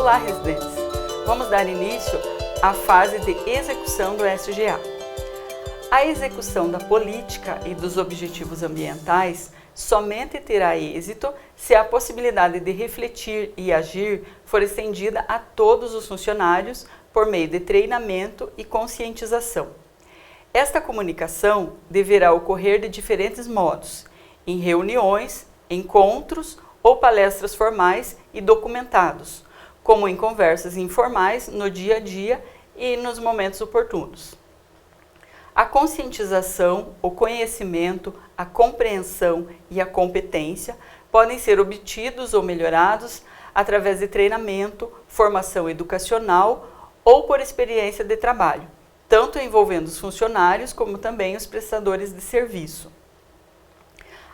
Olá, residentes! Vamos dar início à fase de execução do SGA. A execução da política e dos objetivos ambientais somente terá êxito se a possibilidade de refletir e agir for estendida a todos os funcionários por meio de treinamento e conscientização. Esta comunicação deverá ocorrer de diferentes modos, em reuniões, encontros ou palestras formais e documentados, como em conversas informais no dia a dia e nos momentos oportunos. A conscientização, o conhecimento, a compreensão e a competência podem ser obtidos ou melhorados através de treinamento, formação educacional ou por experiência de trabalho, tanto envolvendo os funcionários como também os prestadores de serviço.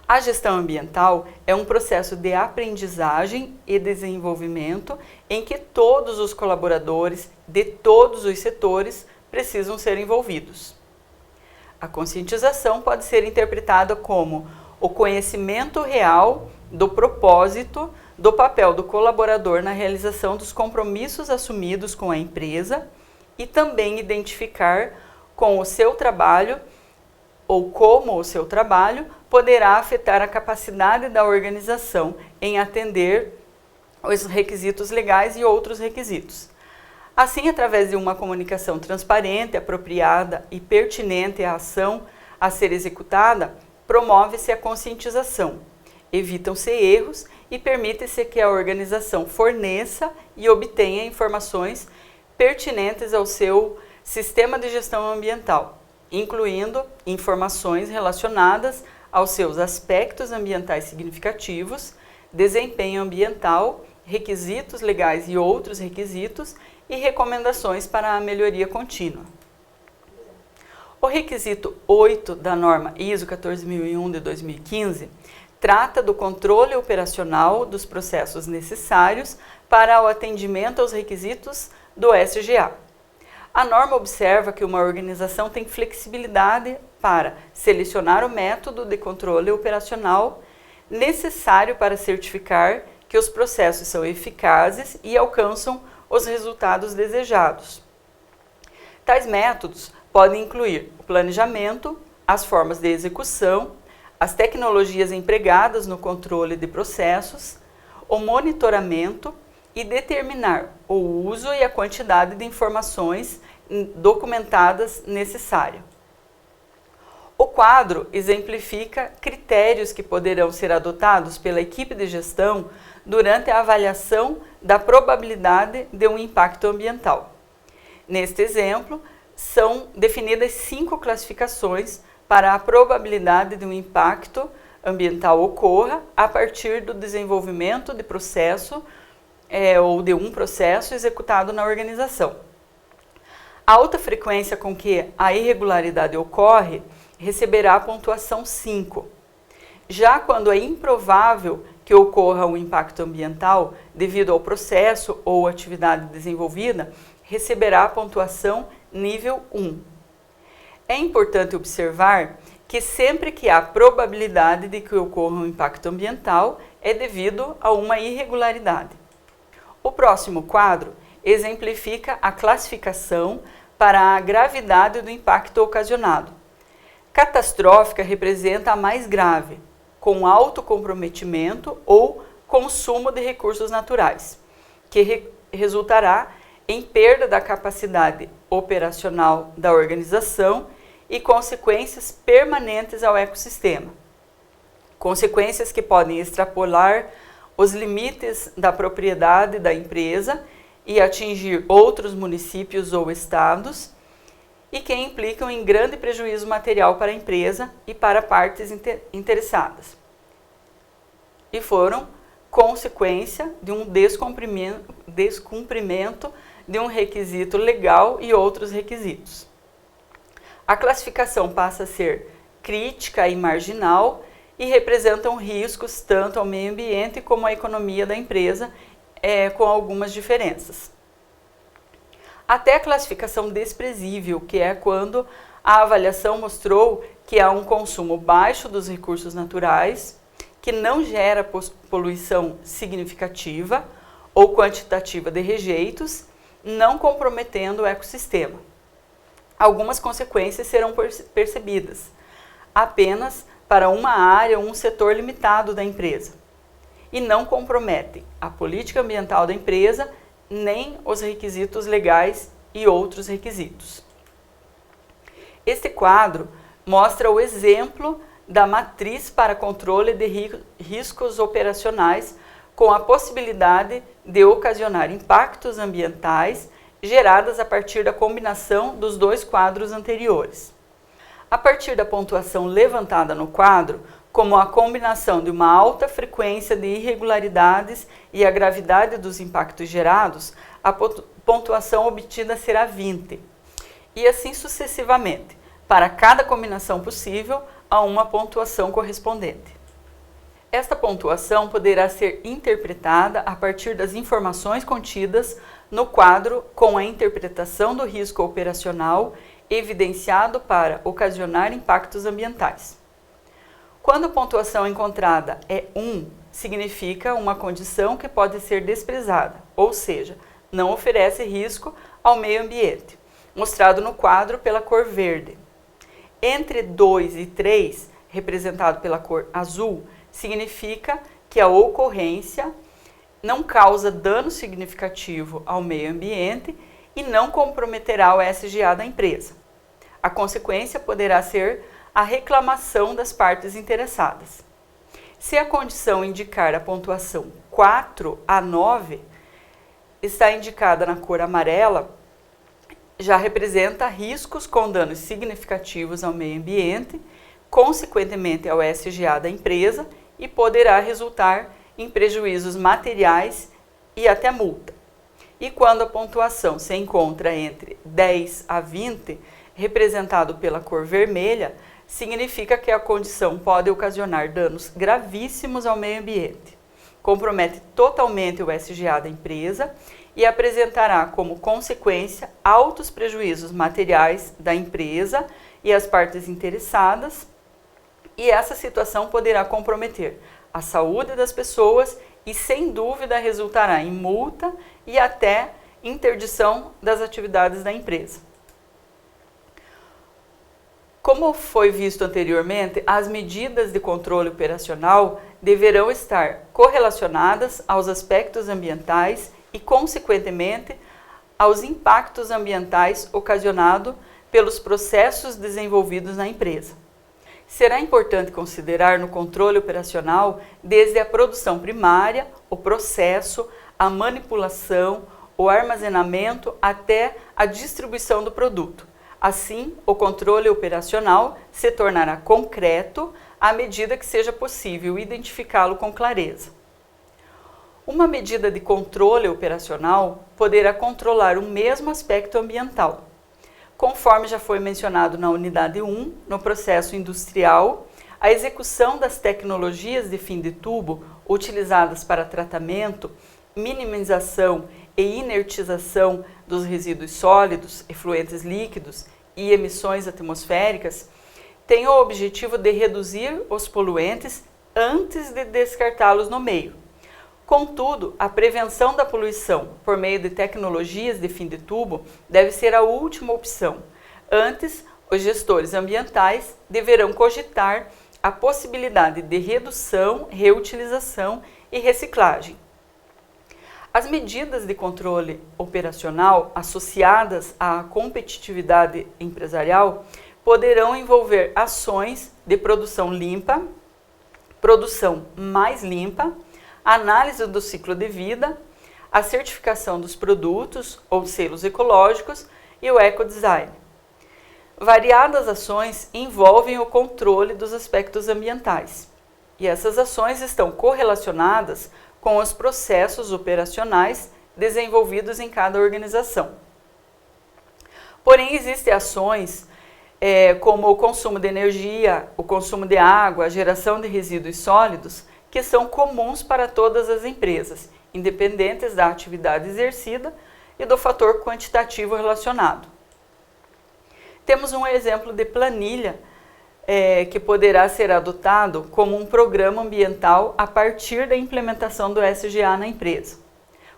A gestão ambiental é um processo de aprendizagem e desenvolvimento em que todos os colaboradores de todos os setores precisam ser envolvidos. A conscientização pode ser interpretada como o conhecimento real do propósito do papel do colaborador na realização dos compromissos assumidos com a empresa e também identificar com o seu trabalho ou como o seu trabalho poderá afetar a capacidade da organização em atender os requisitos legais e outros requisitos. Assim, através de uma comunicação transparente, apropriada e pertinente à ação a ser executada, promove-se a conscientização, evitam-se erros e permite-se que a organização forneça e obtenha informações pertinentes ao seu sistema de gestão ambiental, incluindo informações relacionadas aos seus aspectos ambientais significativos, desempenho ambiental, requisitos legais e outros requisitos e recomendações para a melhoria contínua. O requisito 8 da norma ISO 14001 de 2015 trata do controle operacional dos processos necessários para o atendimento aos requisitos do SGA. A norma observa que uma organização tem flexibilidade para selecionar o método de controle operacional necessário para certificar que os processos são eficazes e alcançam os resultados desejados. Tais métodos podem incluir o planejamento, as formas de execução, as tecnologias empregadas no controle de processos, o monitoramento e determinar o uso e a quantidade de informações documentadas necessária. O quadro exemplifica critérios que poderão ser adotados pela equipe de gestão durante a avaliação da probabilidade de um impacto ambiental. Neste exemplo, são definidas 5 classificações para a probabilidade de um impacto ambiental ocorra a partir do desenvolvimento de processo ou de um processo executado na organização. A alta frequência com que a irregularidade ocorre receberá a pontuação 5. Já quando é improvável que ocorra um impacto ambiental devido ao processo ou atividade desenvolvida, receberá a pontuação nível 1. É importante observar que sempre que há probabilidade de que ocorra um impacto ambiental, é devido a uma irregularidade. O próximo quadro exemplifica a classificação para a gravidade do impacto ocasionado. Catastrófica representa a mais grave, com alto comprometimento ou consumo de recursos naturais, que resultará em perda da capacidade operacional da organização e consequências permanentes ao ecossistema. Consequências que podem extrapolar os limites da propriedade da empresa e atingir outros municípios ou estados e que implicam em grande prejuízo material para a empresa e para partes interessadas. E foram consequência de um descumprimento de um requisito legal e outros requisitos. A classificação passa a ser crítica e marginal e representam riscos tanto ao meio ambiente como à economia da empresa, com algumas diferenças. Até a classificação desprezível, que é quando a avaliação mostrou que há um consumo baixo dos recursos naturais, que não gera poluição significativa ou quantitativa de rejeitos, não comprometendo o ecossistema. Algumas consequências serão percebidas apenas para uma área ou um setor limitado da empresa e não comprometem a política ambiental da empresa nem os requisitos legais e outros requisitos. Este quadro mostra o exemplo da matriz para controle de riscos operacionais com a possibilidade de ocasionar impactos ambientais geradas a partir da combinação dos dois quadros anteriores. A partir da pontuação levantada no quadro, como a combinação de uma alta frequência de irregularidades e a gravidade dos impactos gerados, a pontuação obtida será 20, e assim sucessivamente, para cada combinação possível, a uma pontuação correspondente. Esta pontuação poderá ser interpretada a partir das informações contidas no quadro com a interpretação do risco operacional evidenciado para ocasionar impactos ambientais. Quando a pontuação encontrada é 1, significa uma condição que pode ser desprezada, ou seja, não oferece risco ao meio ambiente, mostrado no quadro pela cor verde. Entre 2 e 3, representado pela cor azul, significa que a ocorrência não causa dano significativo ao meio ambiente e não comprometerá o SGA da empresa. A consequência poderá ser a reclamação das partes interessadas. Se a condição indicar a pontuação 4 a 9, está indicada na cor amarela, já representa riscos com danos significativos ao meio ambiente, consequentemente ao SGA da empresa, e poderá resultar em prejuízos materiais e até multa. E quando a pontuação se encontra entre 10 a 20, representado pela cor vermelha, significa que a condição pode ocasionar danos gravíssimos ao meio ambiente, compromete totalmente o SGA da empresa e apresentará como consequência altos prejuízos materiais da empresa e as partes interessadas, e essa situação poderá comprometer a saúde das pessoas e, sem dúvida, resultará em multa e até interdição das atividades da empresa. Como foi visto anteriormente, as medidas de controle operacional deverão estar correlacionadas aos aspectos ambientais e, consequentemente, aos impactos ambientais ocasionados pelos processos desenvolvidos na empresa. Será importante considerar no controle operacional desde a produção primária, o processo, a manipulação, o armazenamento até a distribuição do produto. Assim, o controle operacional se tornará concreto à medida que seja possível identificá-lo com clareza. Uma medida de controle operacional poderá controlar o mesmo aspecto ambiental. Conforme já foi mencionado na unidade 1, no processo industrial, a execução das tecnologias de fim de tubo utilizadas para tratamento, minimização e inertização dos resíduos sólidos, efluentes líquidos e emissões atmosféricas tem o objetivo de reduzir os poluentes antes de descartá-los no meio. Contudo, a prevenção da poluição por meio de tecnologias de fim de tubo deve ser a última opção. Antes, os gestores ambientais deverão cogitar a possibilidade de redução, reutilização e reciclagem. As medidas de controle operacional associadas à competitividade empresarial poderão envolver ações de produção limpa, produção mais limpa, análise do ciclo de vida, a certificação dos produtos ou selos ecológicos e o ecodesign. Variadas ações envolvem o controle dos aspectos ambientais, e essas ações estão correlacionadas com os processos operacionais desenvolvidos em cada organização. Porém, existem ações como o consumo de energia, o consumo de água, a geração de resíduos sólidos, que são comuns para todas as empresas, independentes da atividade exercida e do fator quantitativo relacionado. Temos um exemplo de planilha que poderá ser adotado como um programa ambiental a partir da implementação do SGA na empresa.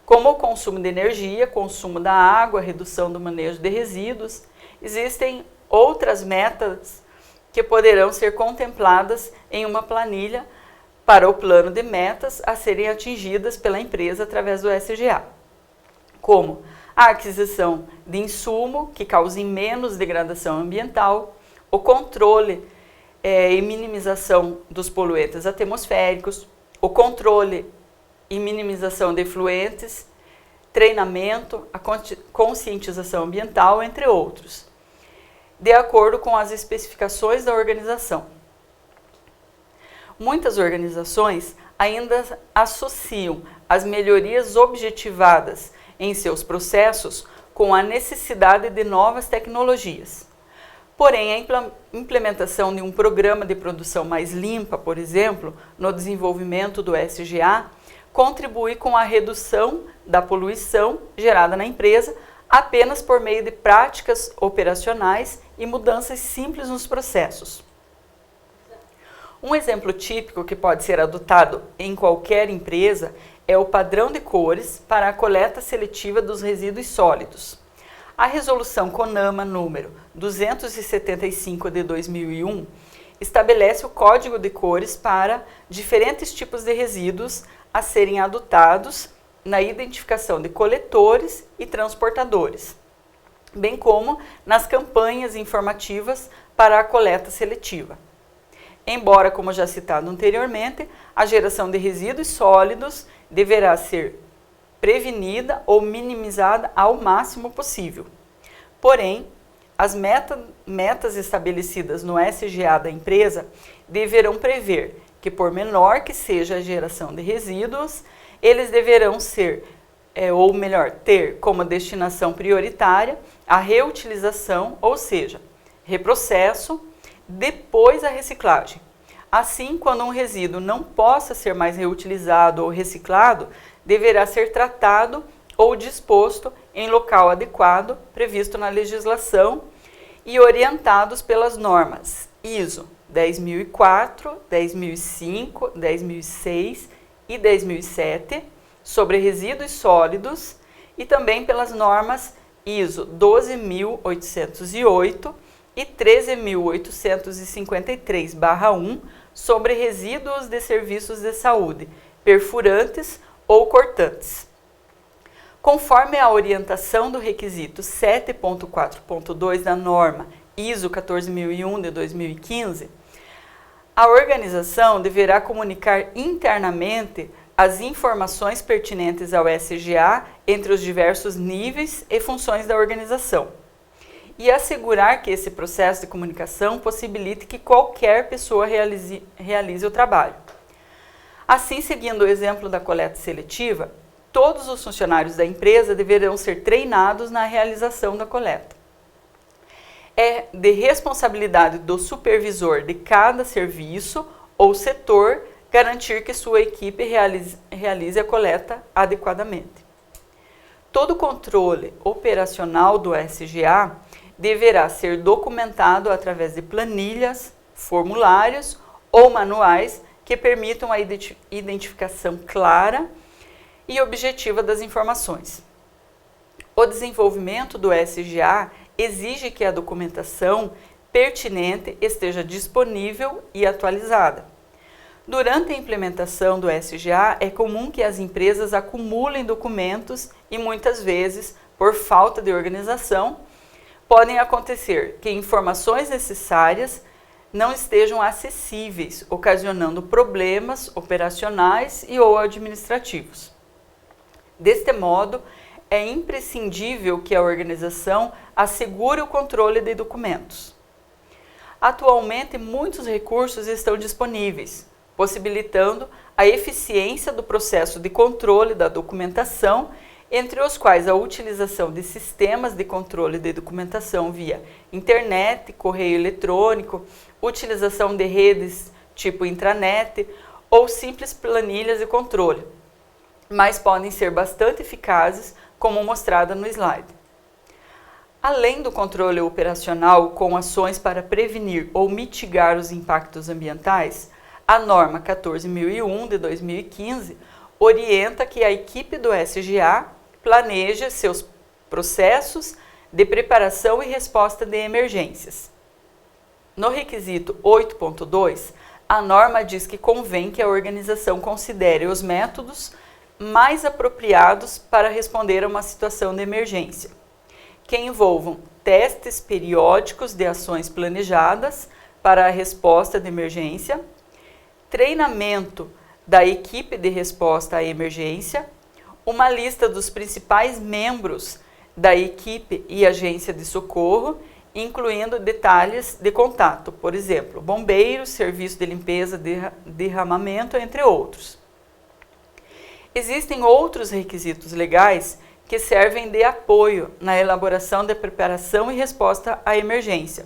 como o consumo de energia, consumo da água, redução do manejo de resíduos. Existem outras metas que poderão ser contempladas em uma planilha para o plano de metas a serem atingidas pela empresa através do SGA, como a aquisição de insumo que cause menos degradação ambiental, o controle e minimização dos poluentes atmosféricos, o controle e minimização de efluentes, treinamento, a conscientização ambiental, entre outros, de acordo com as especificações da organização. Muitas organizações ainda associam as melhorias objetivadas em seus processos com a necessidade de novas tecnologias. Porém, a implementação de um programa de produção mais limpa, por exemplo, no desenvolvimento do SGA, contribui com a redução da poluição gerada na empresa apenas por meio de práticas operacionais e mudanças simples nos processos. Um exemplo típico que pode ser adotado em qualquer empresa é o padrão de cores para a coleta seletiva dos resíduos sólidos. A resolução CONAMA número 275 de 2001 estabelece o código de cores para diferentes tipos de resíduos a serem adotados na identificação de coletores e transportadores, bem como nas campanhas informativas para a coleta seletiva. Embora, como já citado anteriormente, a geração de resíduos sólidos deverá ser prevenida ou minimizada ao máximo possível. Porém, as metas estabelecidas no SGA da empresa deverão prever que, por menor que seja a geração de resíduos, eles deverão ter como destinação prioritária a reutilização, ou seja, reprocesso, depois a reciclagem. Assim, quando um resíduo não possa ser mais reutilizado ou reciclado, deverá ser tratado ou disposto em local adequado, previsto na legislação e orientados pelas normas ISO 10004, 10005, 10006 e 10007 sobre resíduos sólidos e também pelas normas ISO 12808 e 13.853/1 sobre resíduos de serviços de saúde, perfurantes ou cortantes. Conforme a orientação do requisito 7.4.2 da norma ISO 14001 de 2015, a organização deverá comunicar internamente as informações pertinentes ao SGA entre os diversos níveis e funções da organização e assegurar que esse processo de comunicação possibilite que qualquer pessoa realize o trabalho. Assim, seguindo o exemplo da coleta seletiva, todos os funcionários da empresa deverão ser treinados na realização da coleta. É de responsabilidade do supervisor de cada serviço ou setor garantir que sua equipe realize a coleta adequadamente. Todo controle operacional do SGA deverá ser documentado através de planilhas, formulários ou manuais que permitam a identificação clara e objetiva das informações. O desenvolvimento do SGA exige que a documentação pertinente esteja disponível e atualizada. Durante a implementação do SGA, é comum que as empresas acumulem documentos e muitas vezes, por falta de organização, podem acontecer que informações necessárias não estejam acessíveis, ocasionando problemas operacionais e ou administrativos. Deste modo, é imprescindível que a organização assegure o controle de documentos. Atualmente, muitos recursos estão disponíveis, possibilitando a eficiência do processo de controle da documentação, entre os quais a utilização de sistemas de controle de documentação via internet, correio eletrônico, utilização de redes tipo intranet ou simples planilhas de controle, mas podem ser bastante eficazes, como mostrada no slide. Além do controle operacional com ações para prevenir ou mitigar os impactos ambientais, a norma 14001 de 2015 orienta que a equipe do SGA planeje seus processos de preparação e resposta de emergências. No requisito 8.2, a norma diz que convém que a organização considere os métodos mais apropriados para responder a uma situação de emergência, que envolvam testes periódicos de ações planejadas para a resposta de emergência, treinamento da equipe de resposta à emergência, uma lista dos principais membros da equipe e agência de socorro, incluindo detalhes de contato, por exemplo, bombeiros, serviço de limpeza, derramamento, entre outros. Existem outros requisitos legais que servem de apoio na elaboração da preparação e resposta à emergência,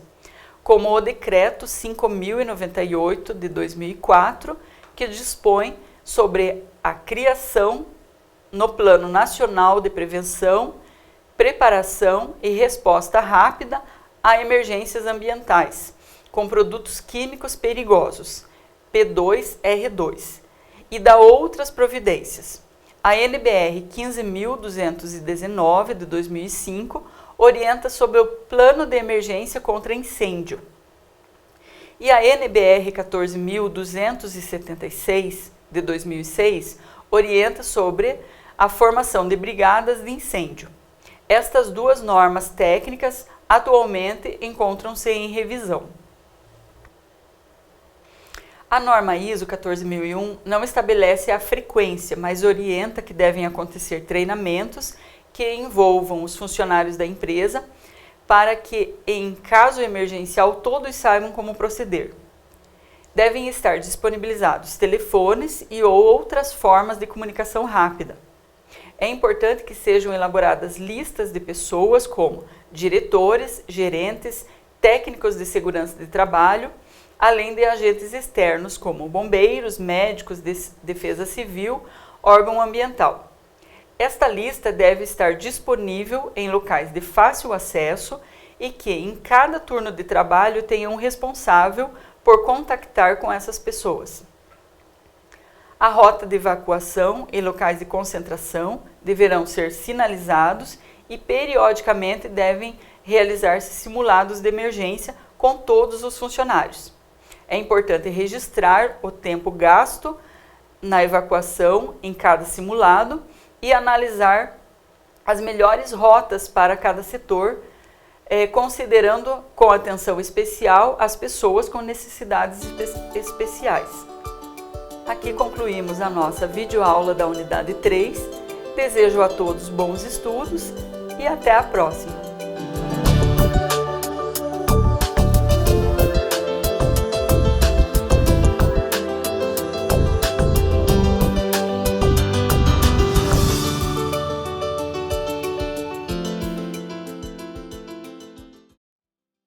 como o Decreto 5.098 de 2004, que dispõe sobre a criação no Plano Nacional de Prevenção, Preparação e Resposta Rápida a Emergências Ambientais, com produtos químicos perigosos, P2R2, e da outras providências. A NBR 15.219 de 2005 orienta sobre o Plano de Emergência contra Incêndio. E a NBR 14.276 de 2006 orienta sobre a formação de brigadas de incêndio. Estas duas normas técnicas atualmente encontram-se em revisão. A norma ISO 14001 não estabelece a frequência, mas orienta que devem acontecer treinamentos que envolvam os funcionários da empresa para que, em caso emergencial, todos saibam como proceder. Devem estar disponibilizados telefones e ou outras formas de comunicação rápida. É importante que sejam elaboradas listas de pessoas como diretores, gerentes, técnicos de segurança de trabalho, além de agentes externos como bombeiros, médicos, defesa civil, órgão ambiental. Esta lista deve estar disponível em locais de fácil acesso e que em cada turno de trabalho tenha um responsável por contactar com essas pessoas. A rota de evacuação e locais de concentração deverão ser sinalizados e periodicamente devem realizar-se simulados de emergência com todos os funcionários. É importante registrar o tempo gasto na evacuação em cada simulado e analisar as melhores rotas para cada setor, considerando com atenção especial as pessoas com necessidades especiais. Aqui concluímos a nossa videoaula da unidade 3. Desejo a todos bons estudos e até a próxima!